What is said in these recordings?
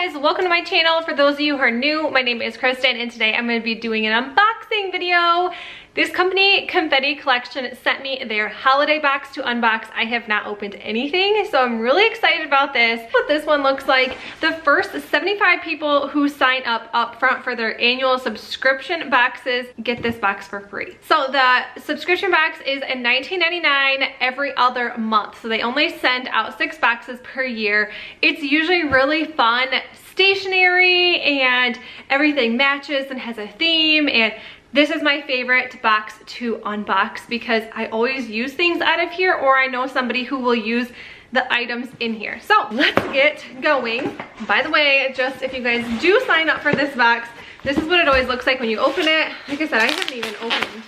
guys, welcome to my channel. For those of you who are new, my name is Kristen and today I'm going to be doing an unboxing video. This company, Confetti Collection, sent me their holiday box to unbox. I have not opened anything, so I'm really excited about this. What this one looks like. The first 75 people who sign up front for their annual subscription boxes get this box for free. So the subscription box is $19.99 every other month. So they only send out 6 boxes per year. It's usually really fun, stationery, and everything matches and has a theme, and this is my favorite box to unbox because I always use things out of here, or I know somebody who will use the items in here. So let's get going. By the way, just if you guys do sign up for this box, this is what it always looks like when you open it. Like I said, I haven't even opened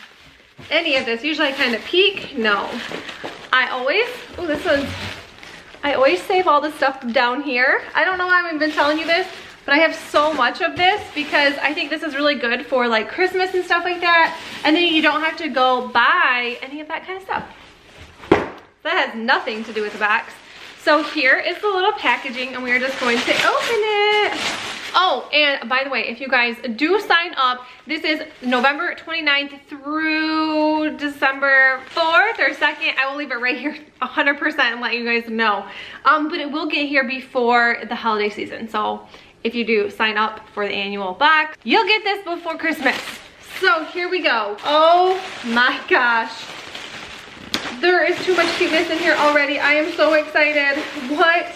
any of this. Usually I kind of peek. No. I always save all the stuff down here. I don't know why I've been telling you this, but I have so much of this because I think this is really good for like Christmas and stuff like that. And then you don't have to go buy any of that kind of stuff. That has nothing to do with the box. So here is the little packaging and we are just going to open it. Oh, and by the way, if you guys do sign up, this is November 29th through December 4th or 2nd. I will leave it right here 100% and let you guys know. But it will get here before the holiday season. So if you do sign up for the annual box, you'll get this before Christmas. So here we go. Oh my gosh. There is too much cuteness in here already. I am so excited. What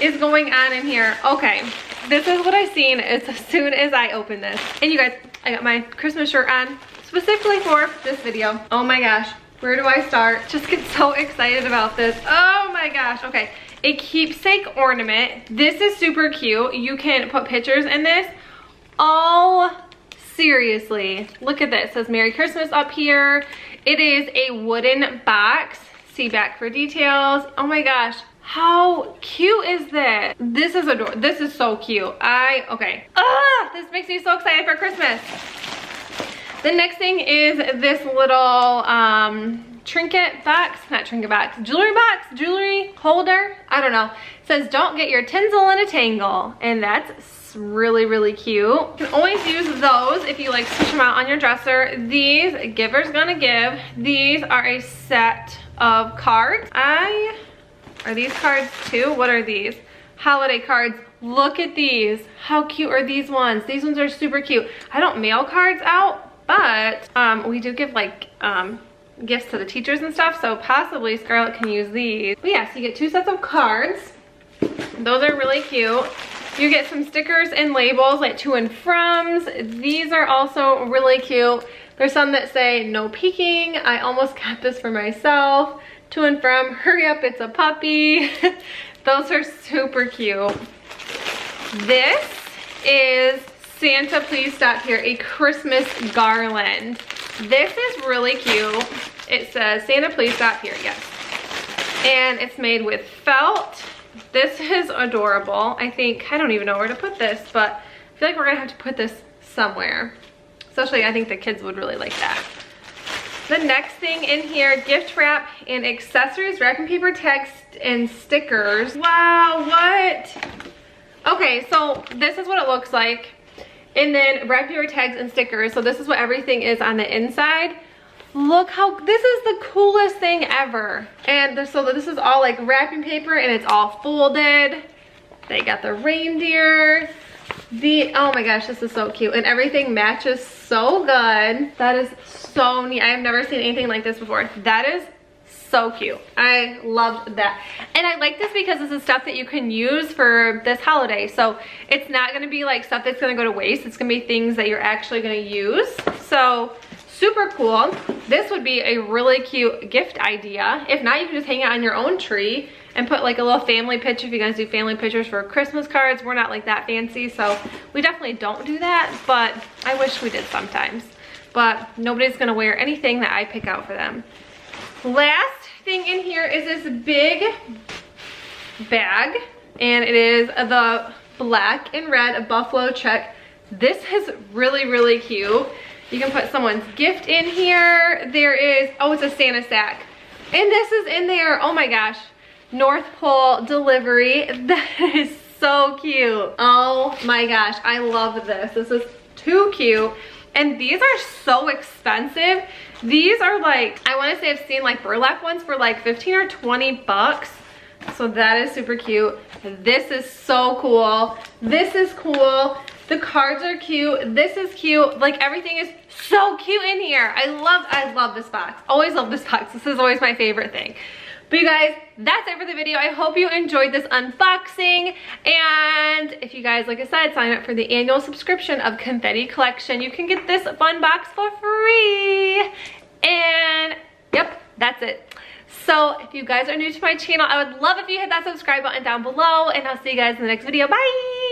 is going on in here? Okay, this is what I seen as soon as I opened this. And you guys, I got my Christmas shirt on specifically for this video. Oh my gosh, where do I start? Just get so excited about this. Oh my gosh, okay. A keepsake ornament. This is super cute. You can put pictures in this. Oh, seriously. Look at this. It says Merry Christmas up here. It is a wooden box. See back for details. Oh my gosh. How cute is this? This is adorable. This is so cute. Okay. This makes me so excited for Christmas. The next thing is this little trinket box, not trinket box, jewelry holder. I don't know. It says don't get your tinsel in a tangle, and that's really, really cute. You can always use those if you like switch them out on your dresser. These, giver's gonna give. These are a set of cards. Are these cards too? What are these? Holiday cards. Look at these. How cute are these ones? These ones are super cute. I don't mail cards out, but we do give like gifts to the teachers and stuff, so possibly Scarlett can use these. But yeah, so you get 2 sets of cards. Those are really cute. You get some stickers and labels like to and froms. These are also really cute. There's some that say no peeking. I almost got this for myself. To and from, hurry up, it's a puppy. Those are super cute. This is Santa Please Stop Here, a Christmas garland. This is really cute. It says Santa Please Stop Here, yes. And it's made with felt. This is adorable. I don't even know where to put this, but I feel like we're gonna have to put this somewhere. Especially, I think the kids would really like that. The next thing in here, gift wrap and accessories, wrapping paper, text, and stickers. Wow, what? Okay, so this is what it looks like. And then wrapping paper, tags, and stickers. So this is what everything is on the inside. Look how, this is the coolest thing ever. And so this is all like wrapping paper and it's all folded. They got the reindeer. Oh my gosh, this is so cute. And everything matches so good. That is so neat. I have never seen anything like this before. That is so cute. I loved that. And I like this because this is stuff that you can use for this holiday. So it's not gonna be like stuff that's gonna go to waste. It's gonna be things that you're actually gonna use. So super cool. This would be a really cute gift idea. If not, you can just hang it on your own tree and put like a little family picture if you guys do family pictures for Christmas cards. We're not like that fancy, so we definitely don't do that, but I wish we did sometimes. But nobody's gonna wear anything that I pick out for them. Last thing in here is this big bag, and it is the black and red buffalo check. This is really, really cute. You can put someone's gift in here. There is, oh, it's a Santa sack. And this is in there, oh my gosh. North Pole delivery. That is so cute. Oh my gosh, I love this. This is too cute. And these are so expensive. These are like, I want to say I've seen like burlap ones for like 15 or 20 bucks. So that is super cute. This is so cool. This is cool. The cards are cute. This is cute. Like everything is so cute in here. I love this box. Always love this box. This is always my favorite thing. But you guys, that's it for the video. I hope you enjoyed this unboxing. And if you guys, like I said, sign up for the annual subscription of Confetti Collection, you can get this fun box for free. And yep, that's it. So if you guys are new to my channel, I would love if you hit that subscribe button down below. And I'll see you guys in the next video. Bye!